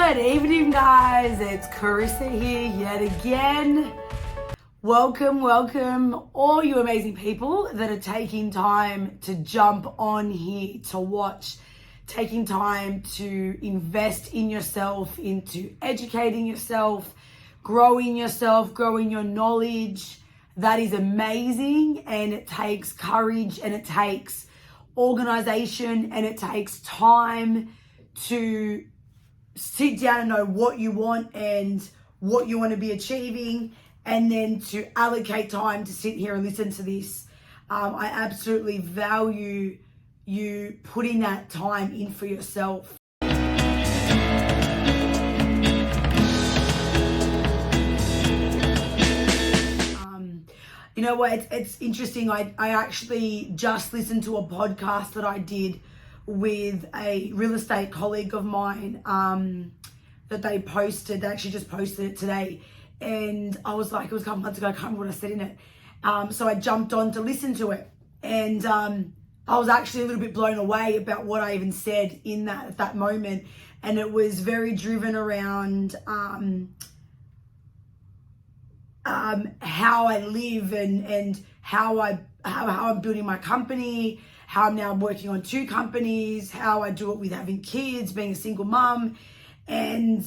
Good evening, guys. It's Carissa here yet again. Welcome, all you amazing people that are taking time to jump on here to watch, taking time to invest in yourself, into educating yourself, growing your knowledge. That is amazing, and it takes courage, and it takes organization, and it takes time to sit down and know what you want and what you want to be achieving, and then to allocate time to sit here and listen to this. I absolutely value you putting that time in for yourself. You know what, it's interesting. I actually just listened to a podcast that I did with a real estate colleague of mine that they posted. They actually just posted it today. And I was like, it was a couple months ago, I can't remember what I said in it. So I jumped on to listen to it. And I was actually a little bit blown away about what I even said in that at that moment. And it was very driven around how I live and how I'm building my company, how I'm now working on 2 companies, how I do it with having kids, being a single mom. And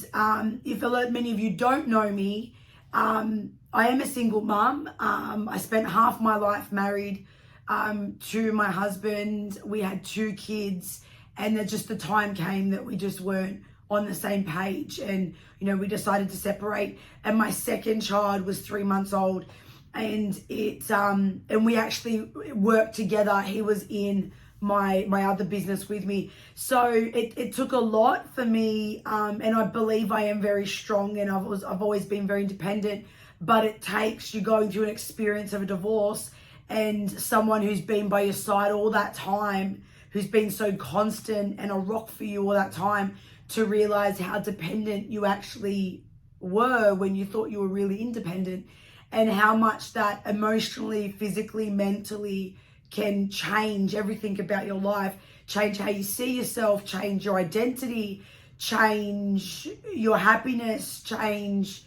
if many of you don't know me, I am a single mom. I spent half my life married to my husband. We had 2 kids, and then just the time came that we just weren't on the same page, and we decided to separate. And my second child was 3 months old, and and we actually worked together. He was in my other business with me, so it took a lot for me, and I believe I am very strong, and I've always been very independent. But it takes you going through an experience of a divorce and someone who's been by your side all that time, who's been so constant and a rock for you all that time, to realize how dependent you actually were when you thought you were really independent, and how much that emotionally, physically, mentally can change everything about your life, change how you see yourself, change your identity, change your happiness, change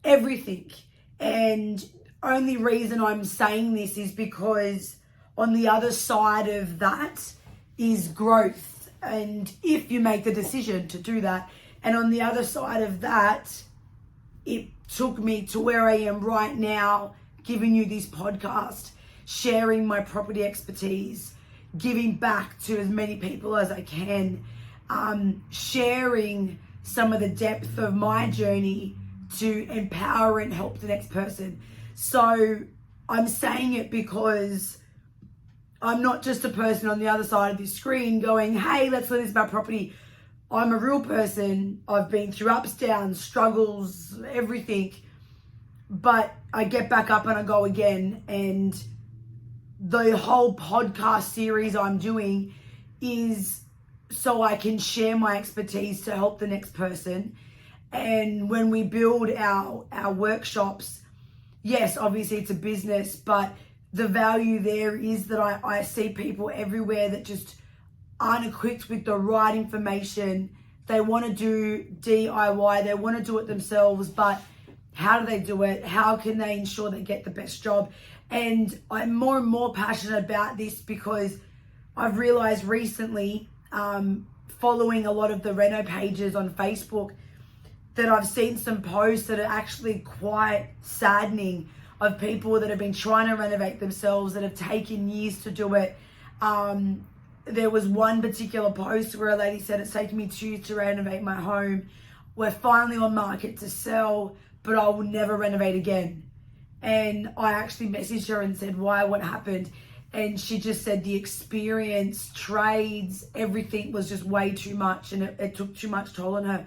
everything. And only reason I'm saying this is because on the other side of that is growth. And if you make the decision to do that, and on the other side of that, it took me to where I am right now, giving you this podcast, sharing my property expertise, giving back to as many people as I can, sharing some of the depth of my journey to empower and help the next person. So I'm saying it because I'm not just a person on the other side of this screen going, hey, let's learn this about property. I'm a real person. I've been through ups, downs, struggles, everything. But I get back up and I go again. And the whole podcast series I'm doing is so I can share my expertise to help the next person. And when we build our workshops, yes, obviously it's a business, but the value there is that I see people everywhere that just aren't equipped with the right information. They want to do DIY, they want to do it themselves, but how do they do it? How can they ensure they get the best job? And I'm more and more passionate about this because I've realized recently, following a lot of the Reno pages on Facebook, that I've seen some posts that are actually quite saddening, of people that have been trying to renovate themselves, that have taken years to do it. There was one particular post where a lady said, it's taken me 2 years to renovate my home. We're finally on market to sell, but I will never renovate again. And I actually messaged her and said, why, what happened? And she just said the experience, trades, everything was just way too much, and it took too much toll on her.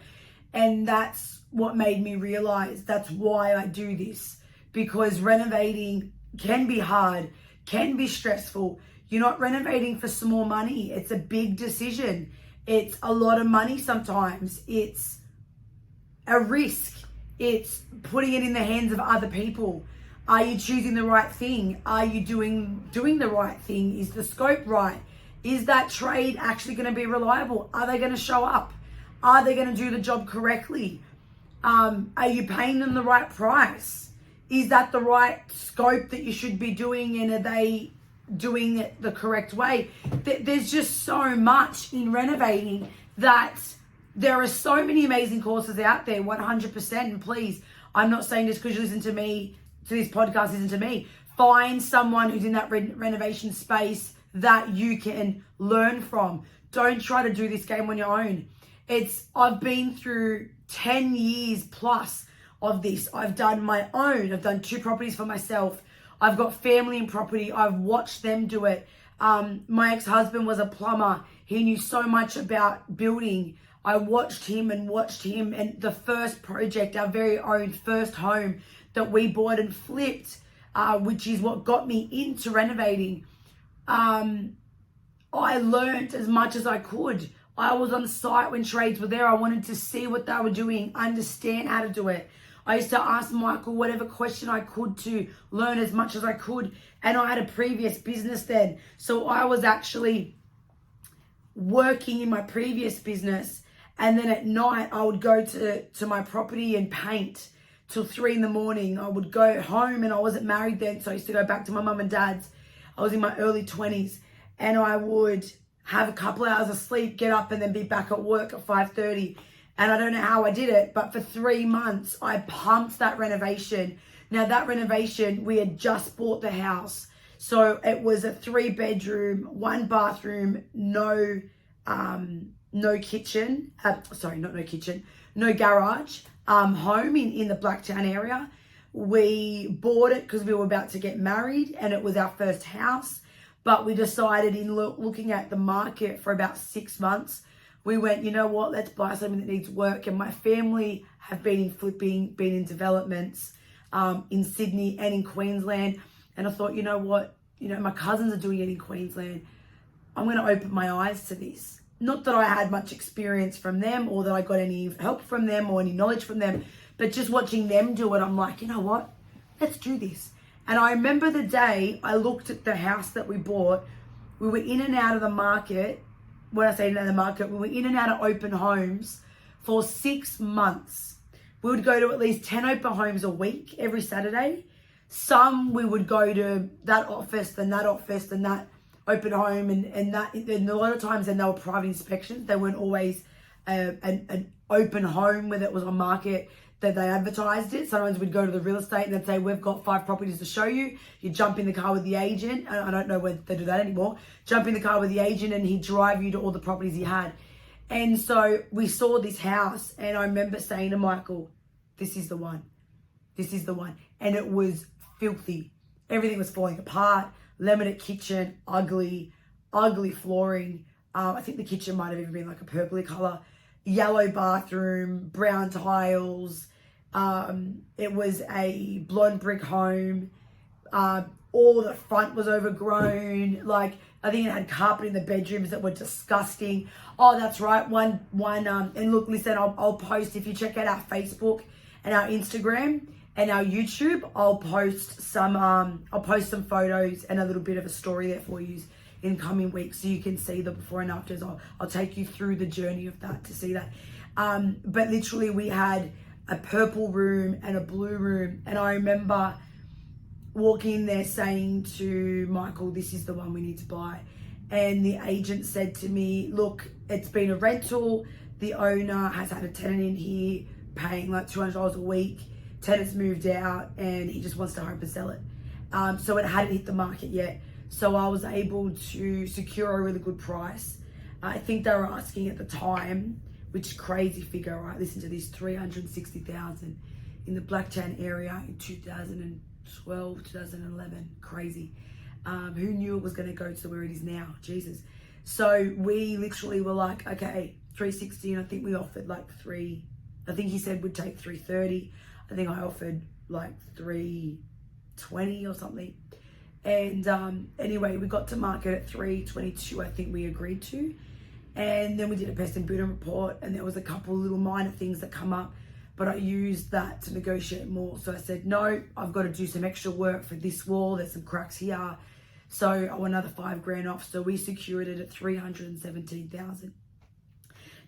And that's what made me realize that's why I do this. Because renovating can be hard, can be stressful. You're not renovating for small money. It's a big decision. It's a lot of money sometimes. It's a risk. It's putting it in the hands of other people. Are you choosing the right thing? Are you doing the right thing? Is the scope right? Is that trade actually going to be reliable? Are they going to show up? Are they going to do the job correctly? Are you paying them the right price? Is that the right scope that you should be doing, and are they doing it the correct way? There's just so much in renovating that there are so many amazing courses out there, 100%. And please, I'm not saying this because you listen to me, to this podcast, listen to me. Find someone who's in that renovation space that you can learn from. Don't try to do this game on your own. I've been through 10 years plus of this. I've done my own. I've done 2 properties for myself. I've got family in property. I've watched them do it. My ex-husband was a plumber. He knew so much about building. I watched him, and the first project, our very own first home that we bought and flipped, which is what got me into renovating. I learned as much as I could. I was on site when trades were there. I wanted to see what they were doing, understand how to do it. I used to ask Michael whatever question I could to learn as much as I could. And I had a previous business then. So I was actually working in my previous business. And then at night, I would go to my property and paint till 3 a.m. I would go home, and I wasn't married then. So I used to go back to my mum and dad's. I was in my early 20s. And I would have a couple hours of sleep, get up, and then be back at work at 5:30. And I don't know how I did it, but for 3 months, I pumped that renovation. Now, that renovation, we had just bought the house. So it was a 3-bedroom, 1 bathroom, no kitchen. No garage home in the Blacktown area. We bought it because we were about to get married, and it was our first house. But we decided, in looking at the market for about 6 months, we went, you know what, let's buy something that needs work. And my family have been in flipping, been in developments in Sydney and in Queensland. And I thought, you know what, my cousins are doing it in Queensland. I'm going to open my eyes to this. Not that I had much experience from them, or that I got any help from them or any knowledge from them, but just watching them do it, I'm like, you know what, let's do this. And I remember the day I looked at the house that we bought. We were in and out of the market. When I say in and out of the market, we were in and out of open homes for 6 months. We would go to at least 10 open homes a week, every Saturday. Some we would go to that office, then that office, then that open home, and a lot of times then they were private inspections. They weren't always an open home where it was on market that they advertised it. Sometimes we'd go to the real estate and they'd say, we've got 5 properties to show you. You jump in the car with the agent. I don't know whether they do that anymore. Jump in the car with the agent, and he'd drive you to all the properties he had. And so we saw this house, and I remember saying to Michael, this is the one. This is the one. And it was filthy. Everything was falling apart. Laminate kitchen, ugly flooring. I think the kitchen might have even been like a purpley color. Yellow bathroom, brown tiles. It was a blonde brick home. All the front was overgrown. Like, I think it had carpet in the bedrooms that were disgusting. Oh, that's right. One. And look, listen, I'll post, if you check out our Facebook and our Instagram and our YouTube, I'll post some photos and a little bit of a story there for you in coming weeks, so you can see the before and afters. I'll take you through the journey of that to see that. But literally, we had a purple room and a blue room, and I remember walking in there saying to Michael, this is the one we need to buy. And the agent said to me, look, it's been a rental. The owner has had a tenant in here paying like $200 a week. Tenant's moved out, and he just wants to hope and sell it. So it hadn't hit the market yet. So I was able to secure a really good price. I think they were asking at the time, which is crazy figure, right? Listen to this, $360,000 in the Blacktown area in 2012, 2011. Crazy. Who knew it was going to go to where it is now? Jesus. So we literally were like, okay, 360, and I think we offered like I think he said we'd take 330. I think I offered like 320 or something. And anyway, we got to market at 322, I think we agreed to. And then we did a pest and building report, and there was a couple little minor things that come up, but I used that to negotiate more. So I said, no, I've got to do some extra work for this wall. There's some cracks here. So I want another $5,000 off. So we secured it at $317,000.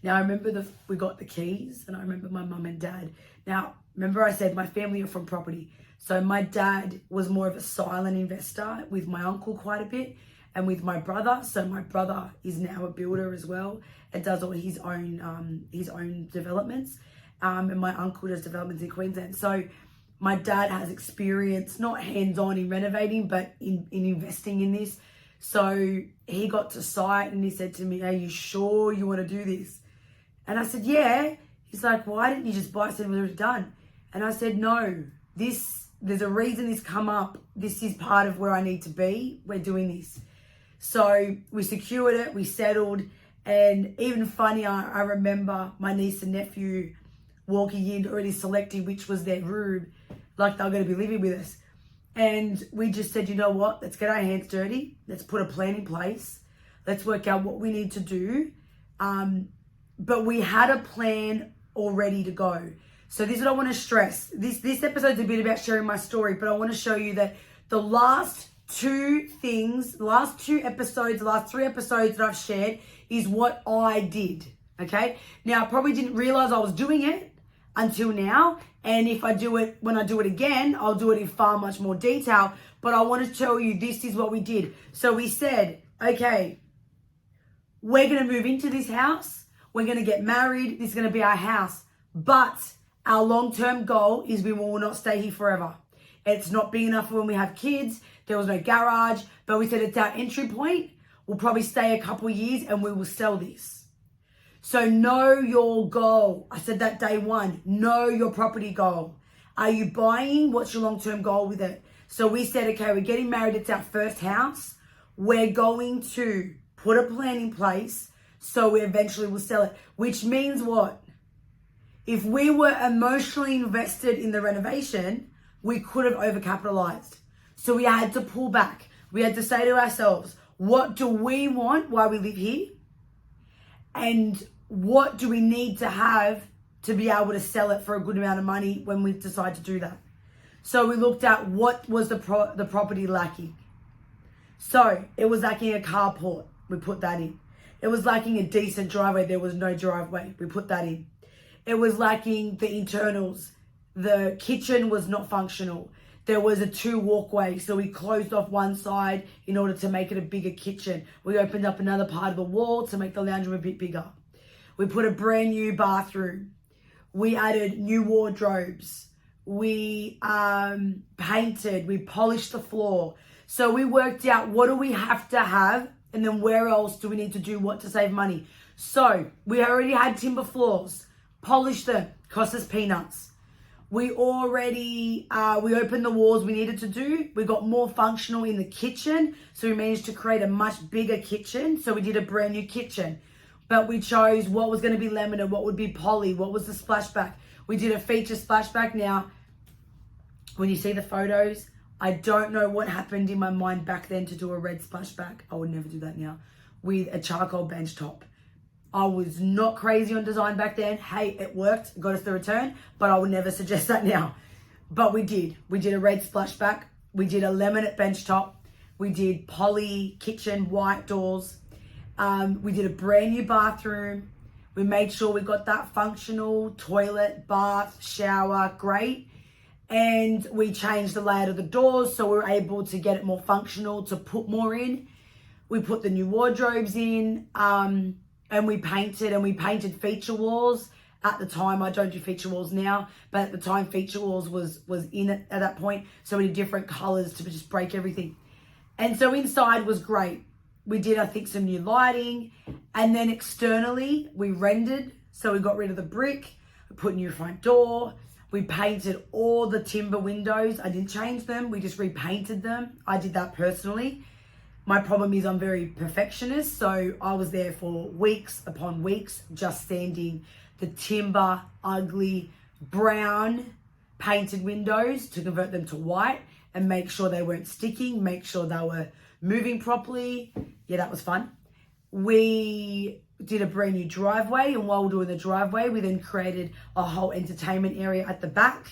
Now, I remember we got the keys, and I remember my mum and dad. Now, remember I said my family are from property. So my dad was more of a silent investor, with my uncle quite a bit, and with my brother. So my brother is now a builder as well and does all his own developments. And my uncle does developments in Queensland. So my dad has experience, not hands-on in renovating, but in investing in this. So he got to site and he said to me, "Are you sure you want to do this?" And I said, "Yeah." He's like, "Why didn't you just buy something already done?" And I said, "No, there's a reason this come up. This is part of where I need to be. We're doing this." So we secured it, we settled. And even funnier, I remember my niece and nephew walking in already selecting which was their room, like they're going to be living with us. And we just said, you know what, let's get our hands dirty. Let's put a plan in place. Let's work out what we need to do. But we had a plan all ready to go. So this is what I want to stress. This episode's a bit about sharing my story, but I want to show you that the last three episodes that I've shared is what I did. Okay. Now, I probably didn't realize I was doing it until now. And when I do it again, I'll do it in far much more detail. But I want to tell you, this is what we did. So we said, okay, we're going to move into this house. We're going to get married. This is going to be our house. But our long-term goal is we will not stay here forever. It's not big enough for when we have kids. There was no garage. But we said it's our entry point. We'll probably stay a couple of years and we will sell this. So know your goal. I said that day one. Know your property goal. Are you buying? What's your long-term goal with it? So we said, okay, we're getting married. It's our first house. We're going to put a plan in place so we eventually will sell it. Which means what? If we were emotionally invested in the renovation, we could have overcapitalized. So we had to pull back. We had to say to ourselves, what do we want while we live here? And what do we need to have to be able to sell it for a good amount of money when we decide to do that? So we looked at what was the property lacking. So it was lacking a carport. We put that in. It was lacking a decent driveway. There was no driveway. We put that in. It was lacking the internals. The kitchen was not functional. There was a 2 walkway, so we closed off one side in order to make it a bigger kitchen. We opened up another part of the wall to make the lounge room a bit bigger. We put a brand new bathroom. We added new wardrobes. We painted. We polished the floor. So we worked out, what do we have to have, and then where else do we need to do what to save money? So we already had timber floors. Polished them. Cost us peanuts. We already, we opened the walls we needed to do. We got more functional in the kitchen. So we managed to create a much bigger kitchen. So we did a brand new kitchen. But we chose what was going to be laminate, what would be poly, what was the splashback. We did a feature splashback. Now, when you see the photos, I don't know what happened in my mind back then to do a red splashback. I would never do that now. With a charcoal bench top. I was not crazy on design back then. Hey, it worked, got us the return, but I would never suggest that now. But we did. We did a red splashback. We did a laminate bench top. We did poly kitchen, white doors. We did a brand new bathroom. We made sure we got that functional toilet, bath, shower, great. And we changed the layout of the doors so we were able to get it more functional, to put more in. We put the new wardrobes in. And we painted feature walls. At the time, I don't do feature walls now, but at the time, feature walls was in it at that point. So we did different colors to just break everything. And so inside was great. We did, I think, some new lighting. And then externally, we rendered. So we got rid of the brick, we put a new front door. We painted all the timber windows. I didn't change them. We just repainted them. I did that personally. My problem is I'm very perfectionist, so I was there for weeks upon weeks just sanding the timber, ugly, brown painted windows to convert them to white and make sure they weren't sticking, make sure they were moving properly. Yeah, that was fun. We did a brand new driveway, and while we were doing the driveway, we then created a whole entertainment area at the back.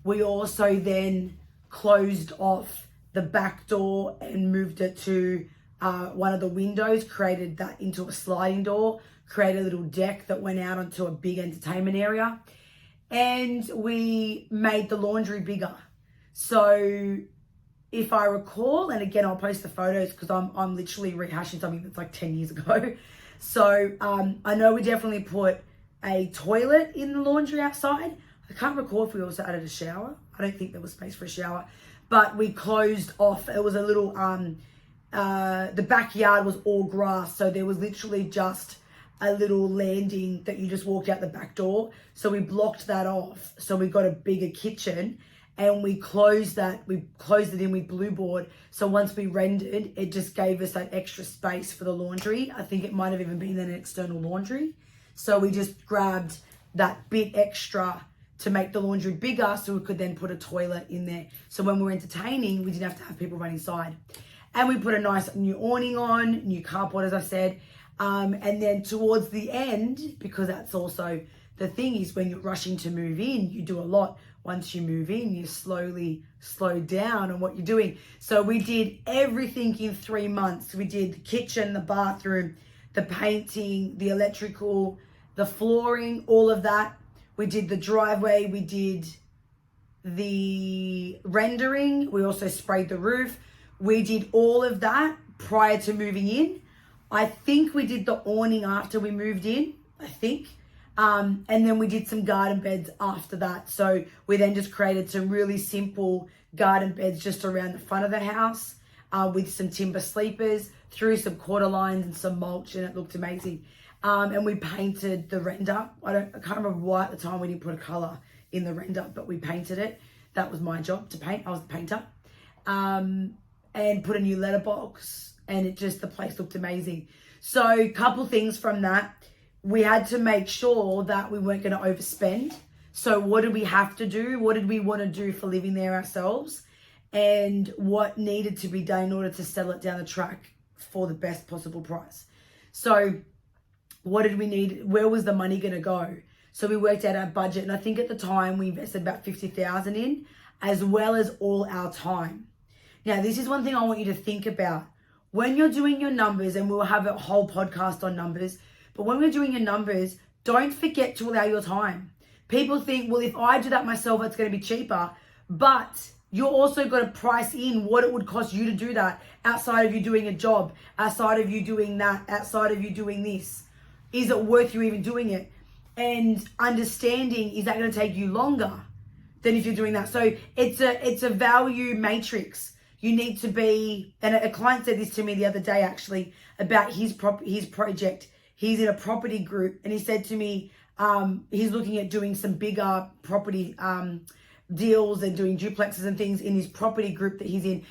We also then closed off the back door and moved it to one of the windows, created that into a sliding door, created a little deck that went out onto a big entertainment area. And we made the laundry bigger. So if I recall, and again, I'll post the photos because I'm literally rehashing something that's like 10 years ago. So I know we definitely put a toilet in the laundry outside. I can't recall if we also added a shower. I don't think there was space for a shower, but we closed off. It was a little, the backyard was all grass. So there was literally just a little landing that you just walked out the back door. So we blocked that off. So we got a bigger kitchen and we closed that. We closed it in with blue board. So once we rendered, it just gave us that extra space for the laundry. I think it might have even been an external laundry. So we just grabbed that bit extra to make the laundry bigger so we could then put a toilet in there. So when we were entertaining, we didn't have to have people run inside. And we put a nice new awning on, new carport, as I said. And then towards the end, because that's also the thing, is when you're rushing to move in, you do a lot. Once you move in, you slowly slow down on what you're doing. So we did everything in 3 months. We did the kitchen, the bathroom, the painting, the electrical, the flooring, all of that. We did the driveway. We did the rendering. We also sprayed the roof. We did all of that prior to moving in. I think we did the awning after we moved in, I think. And then we did some garden beds after that. So we then just created some really simple garden beds just around the front of the house with some timber sleepers, threw some quarter lines and some mulch, and it looked amazing. And we painted the render. I can't remember why at the time we didn't put a color in the render, but we painted it. That was my job, to paint. I was the painter. And put a new letterbox, and the place looked amazing. So a couple things from that. We had to make sure that we weren't going to overspend. So what did we have to do? What did we want to do for living there ourselves? And what needed to be done in order to sell it down the track for the best possible price? So what did we need? Where was the money going to go? So we worked out our budget. And I think at the time we invested about 50,000 in, as well as all our time. Now, this is one thing I want you to think about. When you're doing your numbers, and we'll have a whole podcast on numbers, but when we're doing your numbers, don't forget to allow your time. People think, well, if I do that myself, it's going to be cheaper. But you're also got to price in what it would cost you to do that outside of you doing a job, outside of you doing that, outside of you doing this. Is it worth you even doing it? And understanding, is that going to take you longer than if you're doing that? So it's a value matrix. You need to be, and a client said this to me the other day actually about his project. He's in a property group, and he said to me, he's looking at doing some bigger property deals and doing duplexes and things in his property group that he's in.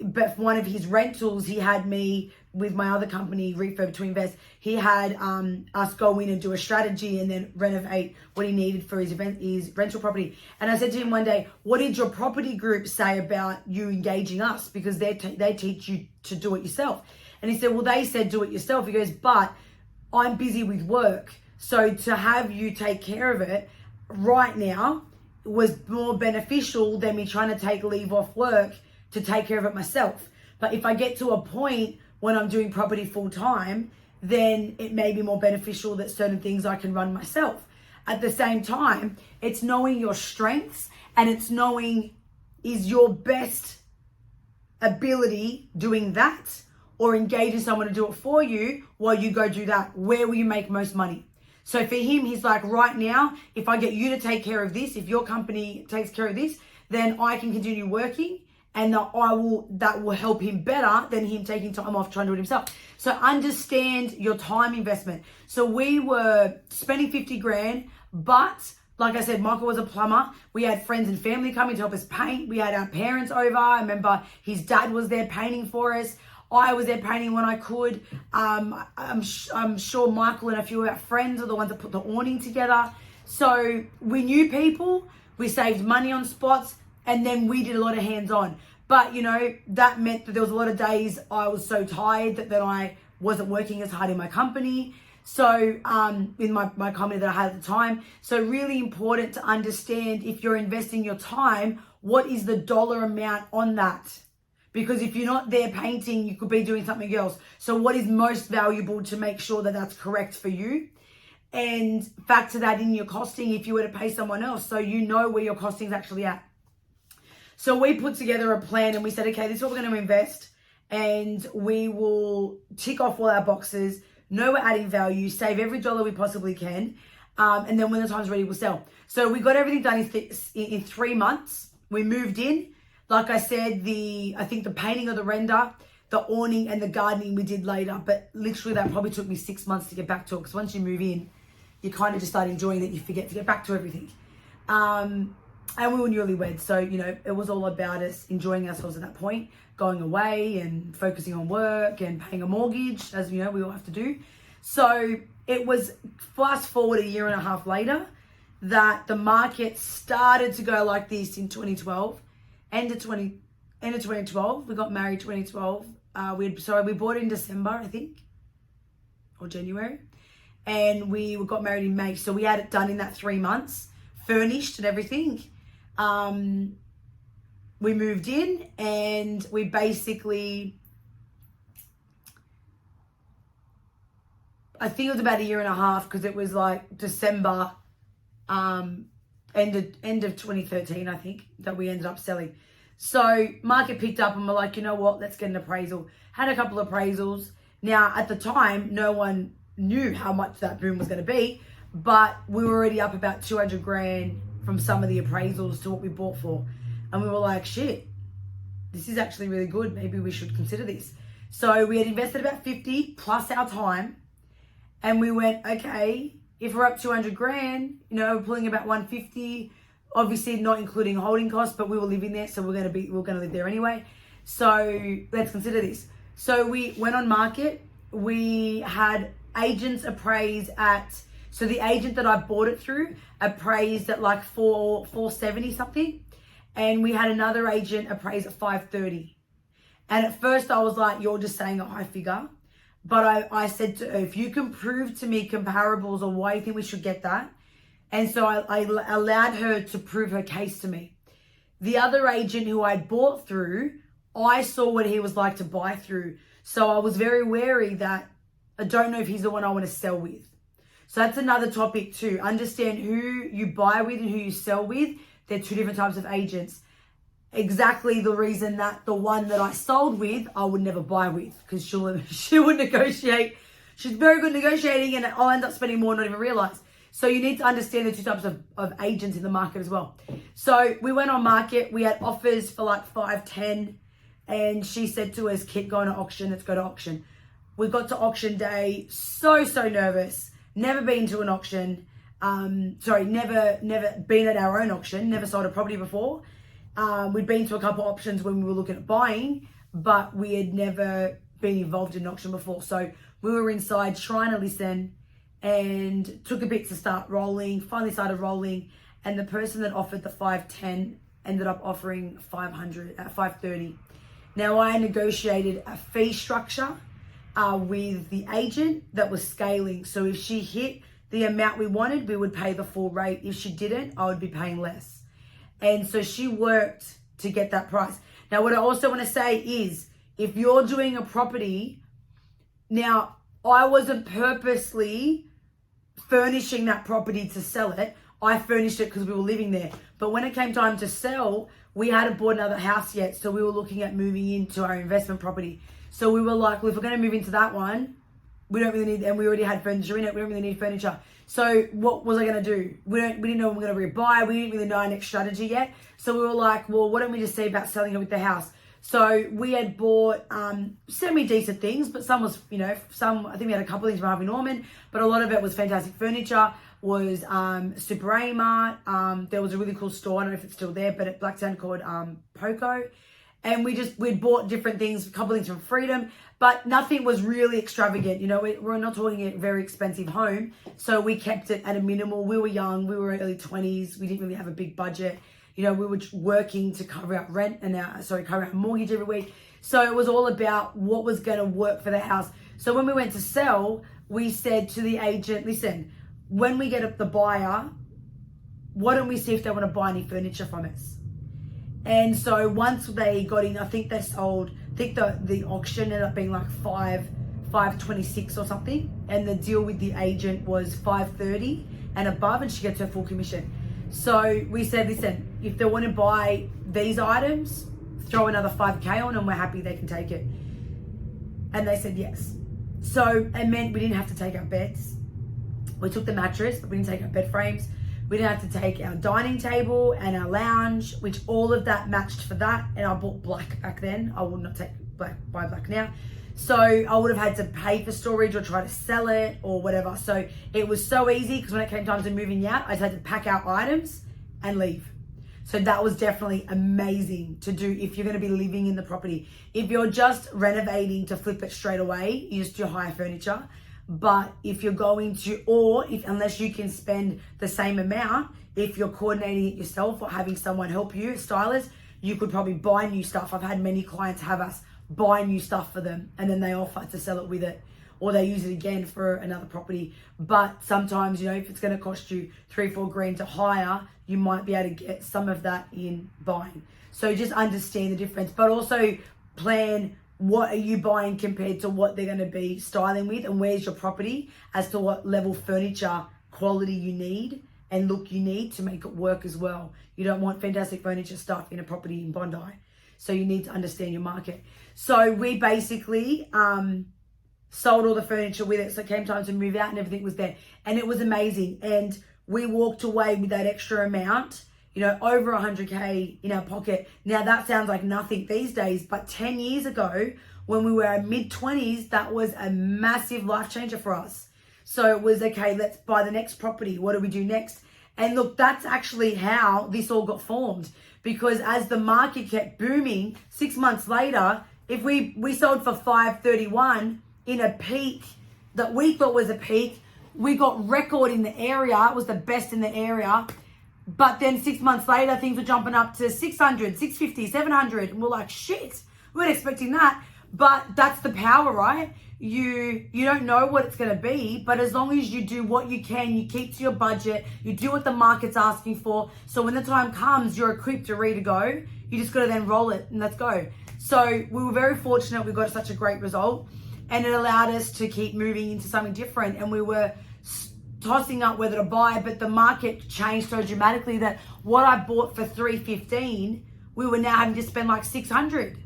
But one of his rentals, he had me with my other company, Refurb to Invest. He had us go in and do a strategy and then renovate what he needed for his rental property. And I said to him one day, what did your property group say about you engaging us? Because they teach you to do it yourself. And he said, well, they said do it yourself. He goes, but I'm busy with work. So to have you take care of it right now was more beneficial than me trying to take leave off work to take care of it myself. But if I get to a point when I'm doing property full time, then it may be more beneficial that certain things I can run myself. At the same time, it's knowing your strengths, and it's knowing, is your best ability doing that, or engaging someone to do it for you while you go do that? Where will you make most money? So for him, he's like, right now, if I get you to take care of this, if your company takes care of this, then I can continue working, and that will help him better than him taking time off trying to do it himself. So understand your time investment. So we were spending 50 grand, but like I said, Michael was a plumber. We had friends and family coming to help us paint. We had our parents over. I remember his dad was there painting for us. I was there painting when I could. I'm sure Michael and a few of our friends are the ones that put the awning together. So we knew people, we saved money on spots, and then we did a lot of hands-on. But, that meant that there was a lot of days I was so tired that I wasn't working as hard in my company. So in my company that I had at the time. So really important to understand, if you're investing your time, what is the dollar amount on that? Because if you're not there painting, you could be doing something else. So what is most valuable to make sure that that's correct for you? And factor that in your costing if you were to pay someone else, so you know where your costing is actually at. So we put together a plan and we said, okay, this is what we're going to invest, and we will tick off all our boxes, know we're adding value, save every dollar we possibly can, and then when the time's ready, we'll sell. So we got everything done in 3 months. We moved in. Like I said, I think the painting of the render, the awning and the gardening we did later, but literally that probably took me 6 months to get back to it, because once you move in, you kind of just start enjoying it. You forget to get back to everything. And we were newlyweds, so, it was all about us enjoying ourselves at that point, going away and focusing on work and paying a mortgage, as we all have to do. So it was fast forward a year and a half later that the market started to go like this in 2012. End of 2012, we got married 2012. We bought it in December, I think, or January. And we got married in May. So we had it done in that 3 months, furnished and everything. We moved in and we basically, I think it was about a year and a half, because it was like December, end of 2013, I think, that we ended up selling. So market picked up and we're like, you know what, let's get an appraisal. Had a couple of appraisals. Now, at the time, no one knew how much that boom was going to be, but we were already up about 200 grand from some of the appraisals to what we bought for. And we were like, shit, this is actually really good. Maybe we should consider this. So we had invested about 50 plus our time. And we went, okay, if we're up 200 grand, we're pulling about 150, obviously not including holding costs, but we were living there. So we're going to live there anyway. So let's consider this. So we went on market. We had agents appraise so the agent that I bought it through appraised at like 470 something. And we had another agent appraise at 530. And at first I was like, you're just saying a high figure. But I said to her, if you can prove to me comparables or why you think we should get that. And so I allowed her to prove her case to me. The other agent who I bought through, I saw what he was like to buy through. So I was very wary that I don't know if he's the one I want to sell with. So that's another topic too. Understand who you buy with and who you sell with. They're two different types of agents. Exactly the reason that the one that I sold with, I would never buy with, because she would negotiate. She's very good negotiating, and I'll end up spending more and not even realize. So you need to understand the two types of agents in the market as well. So we went on market. We had offers for like 510, and she said to us, Kit, going to auction. Let's go to auction. We got to auction day, so nervous. Never been to an auction. Never been at our own auction. Never sold a property before. We'd been to a couple options when we were looking at buying, but we had never been involved in an auction before. So we were inside trying to listen, and took a bit to start rolling, finally started rolling. And the person that offered the 510 ended up offering 500 at 530. Now I negotiated a fee structure with the agent that was scaling. So if she hit the amount we wanted, we would pay the full rate. If she didn't, I would be paying less. And so she worked to get that price. Now, what I also want to say is, if you're doing a property, now I wasn't purposely furnishing that property to sell it. I furnished it because we were living there. But when it came time to sell, we hadn't bought another house yet. So we were looking at moving into our investment property. So we were like, well, if we're going to move into that one, we don't really need, and we already had furniture in it. We don't really need furniture. So what was I going to do? We didn't know we were going to rebuy. We didn't really know our next strategy yet. So we were like, well, why don't we just see about selling it with the house? So we had bought semi-decent things, but some was, I think we had a couple of things from Harvey Norman, but a lot of it was fantastic furniture, was Super A Mart. There was a really cool store, I don't know if it's still there, but at Blacktown called Poco. And we'd bought different things, a couple of things from Freedom, but nothing was really extravagant. We're not talking a very expensive home. So we kept it at a minimal. We were young, we were early 20s. We didn't really have a big budget. We were working to cover our rent and cover our mortgage every week. So it was all about what was going to work for the house. So when we went to sell, we said to the agent, listen, when we get up the buyer, why don't we see if they want to buy any furniture from us? And so once they got in, I think they sold, I think the auction ended up being like 526 or something, and the deal with the agent was 530 and above, and she gets her full commission. So we said, listen, if they want to buy these items, throw another 5K on and we're happy they can take it. And they said yes. So it meant we didn't have to take our beds. We took the mattress, but we didn't take our bed frames. We didn't have to take our dining table and our lounge, which all of that matched for that. And I bought black back then. I would not take buy black now. So I would have had to pay for storage or try to sell it or whatever. So it was so easy, because when it came time to moving out, I just had to pack our items and leave. So that was definitely amazing to do if you're going to be living in the property. If you're just renovating to flip it straight away, you just do hire furniture. But if you're going to, unless you can spend the same amount, if you're coordinating it yourself or having someone help you, a stylist, you could probably buy new stuff. I've had many clients have us buy new stuff for them, and then they offer to sell it with it, or they use it again for another property. But sometimes, if it's going to cost you $3-4 grand to hire, you might be able to get some of that in buying. So just understand the difference, but also plan what are you buying compared to what they're going to be styling with, and where's your property as to what level furniture quality you need and look you need to make it work as well. You don't want fantastic furniture stuff in a property in Bondi. So you need to understand your market. So we basically sold all the furniture with it. So it came time to move out and everything was there. And it was amazing. And we walked away with that extra amount, over 100K in our pocket. Now that sounds like nothing these days, but 10 years ago, when we were in mid-20s, that was a massive life changer for us. So it was, okay, let's buy the next property. What do we do next? And look, that's actually how this all got formed, because as the market kept booming, 6 months later, if we sold for 531 in a peak that we thought was a peak, we got record in the area. It was the best in the area. But then 6 months later, things were jumping up to 600, 650, 700. And we're like, shit, we weren't expecting that. But that's the power, right? You don't know what it's going to be, but as long as you do what you can, you keep to your budget, you do what the market's asking for. So when the time comes, you're equipped, you're ready to go. You just got to then roll it and let's go. So we were very fortunate. We got such a great result, and it allowed us to keep moving into something different. And we were tossing up whether to buy, but the market changed so dramatically that what I bought for $315, we were now having to spend like $600.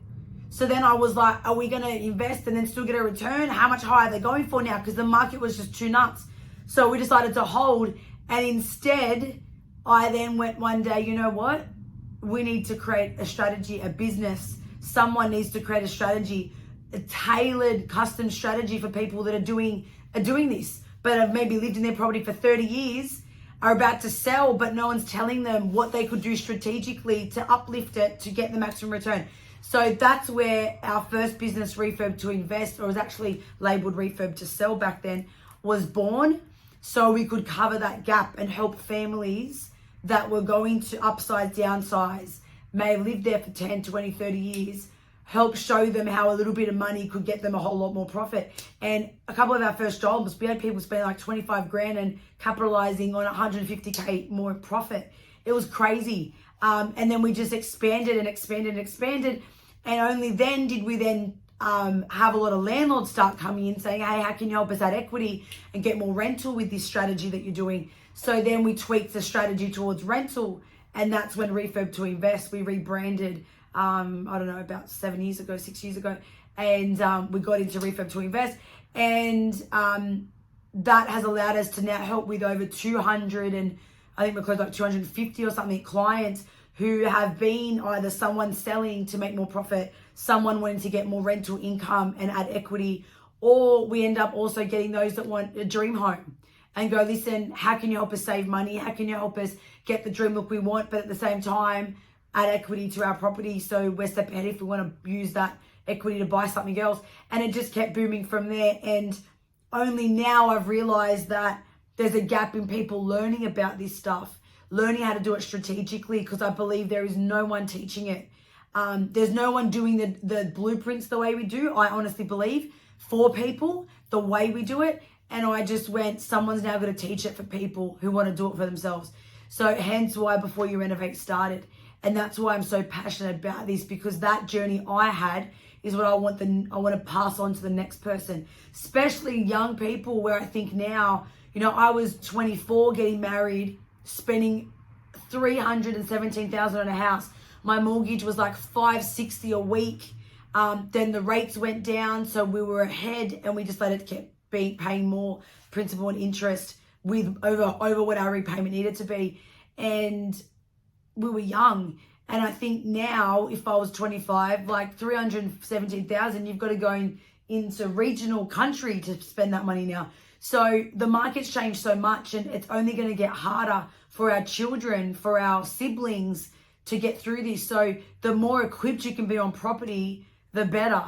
So then I was like, are we going to invest and then still get a return? How much higher are they going for now? Because the market was just too nuts. So we decided to hold. And instead, I then went one day, you know what? We need to create a strategy, a business. Someone needs to create a strategy, a tailored custom strategy for people that are doing this, but have maybe lived in their property for 30 years, are about to sell, but no one's telling them what they could do strategically to uplift it to get the maximum return. So that's where our first business, Refurb to Invest, or was actually labeled Refurb to Sell back then, was born. So we could cover that gap and help families that were going to upsize, downsize, may have lived there for 10, 20, 30 years, help show them how a little bit of money could get them a whole lot more profit. And a couple of our first jobs, we had people spending like 25 grand and capitalizing on 150K more in profit. It was crazy. And then we just expanded and expanded and expanded. And only then did we then have a lot of landlords start coming in saying, hey, how can you help us add equity and get more rental with this strategy that you're doing? So then we tweaked the strategy towards rental. And that's when Refurb to Invest, we rebranded, I don't know, about 6 years ago. And we got into Refurb to Invest. And that has allowed us to now help with over 200 and I think we're close to like 250 or something clients who have been either someone selling to make more profit, someone wanting to get more rental income and add equity, or we end up also getting those that want a dream home and go, listen, how can you help us save money? How can you help us get the dream look we want, but at the same time, add equity to our property so we're step ahead if we want to use that equity to buy something else. And it just kept booming from there. And only now I've realized that there's a gap in people learning about this stuff, learning how to do it strategically, because I believe there is no one teaching it. There's no one doing the blueprints the way we do. I honestly believe for people, the way we do it. And I just went, someone's now going to teach it for people who want to do it for themselves. So hence why Before You Renovate started. And that's why I'm so passionate about this, because that journey I had is what I want to pass on to the next person, especially young people, where I think now, I was 24 getting married, spending $317,000 on a house. My mortgage was like $560 a week. Then the rates went down, so we were ahead, and we just let it keep paying more principal and interest with over what our repayment needed to be. And we were young. And I think now, if I was 25, like 317,000, you've got to go into regional country to spend that money now. So the market's changed so much, and it's only going to get harder for our children, for our siblings to get through this. So the more equipped you can be on property, the better.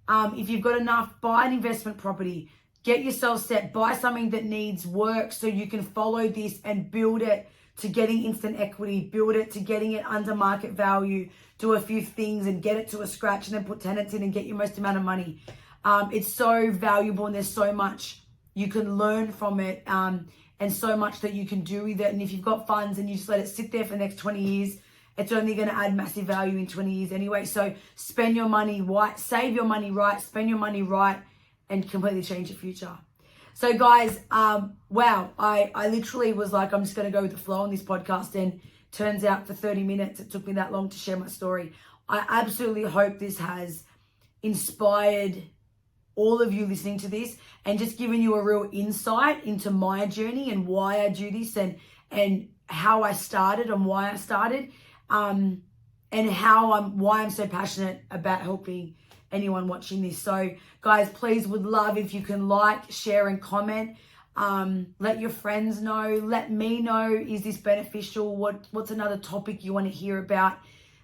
If you've got enough, buy an investment property, get yourself set, buy something that needs work so you can follow this and build it to getting instant equity, build it to getting it under market value, do a few things and get it to a scratch, and then put tenants in and get your most amount of money. It's so valuable, and there's so much you can learn from it, and so much that you can do with it. And if you've got funds and you just let it sit there for the next 20 years, it's only going to add massive value in 20 years anyway. So spend your money right, save your money right, spend your money right, and completely change your future. So guys, wow, I literally was like, I'm just going to go with the flow on this podcast, and turns out for 30 minutes, it took me that long to share my story. I absolutely hope this has inspired all of you listening to this, and just given you a real insight into my journey and why I do this, and how I started and why I started, and why I'm so passionate about helping anyone watching this. So guys, please, would love if you can like, share, and comment. Let your friends know. Let me know, is this beneficial? What's another topic you want to hear about?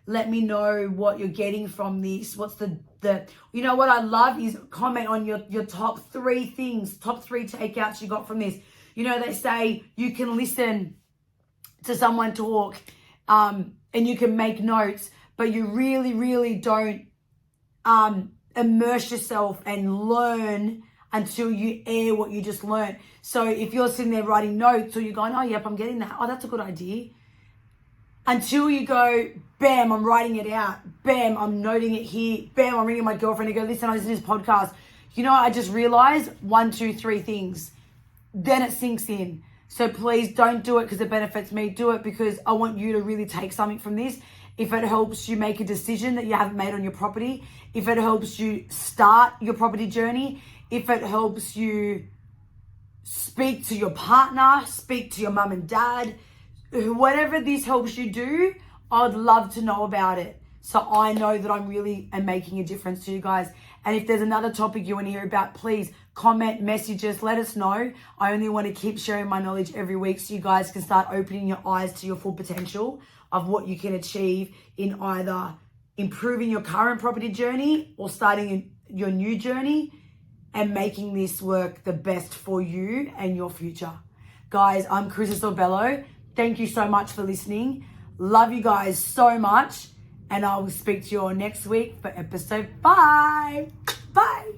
Let me know what you're getting from this. What's the what I love is comment on your top 3 things, top 3 takeouts you got from this. They say you can listen to someone talk, and you can make notes, but you really, really don't immerse yourself and learn until you air what you just learned. So if you're sitting there writing notes, or you're going, oh, yep, I'm getting that. Oh, that's a good idea. Until you go, bam, I'm writing it out. Bam, I'm noting it here. Bam, I'm ringing my girlfriend and go, listen, I listen to this podcast. I just realized 1, 2, 3 things. Then it sinks in. So please don't do it because it benefits me. Do it because I want you to really take something from this. If it helps you make a decision that you haven't made on your property, if it helps you start your property journey, if it helps you speak to your partner, speak to your mum and dad, whatever this helps you do, I'd love to know about it, so I know that I'm really making a difference to you guys. And if there's another topic you want to hear about, please comment, message us, let us know. I only want to keep sharing my knowledge every week so you guys can start opening your eyes to your full potential of what you can achieve in either improving your current property journey or starting your new journey, and making this work the best for you and your future. Guys, I'm Chris Bello. Thank you so much for listening. Love you guys so much. And I will speak to you all next week for episode 5. Bye.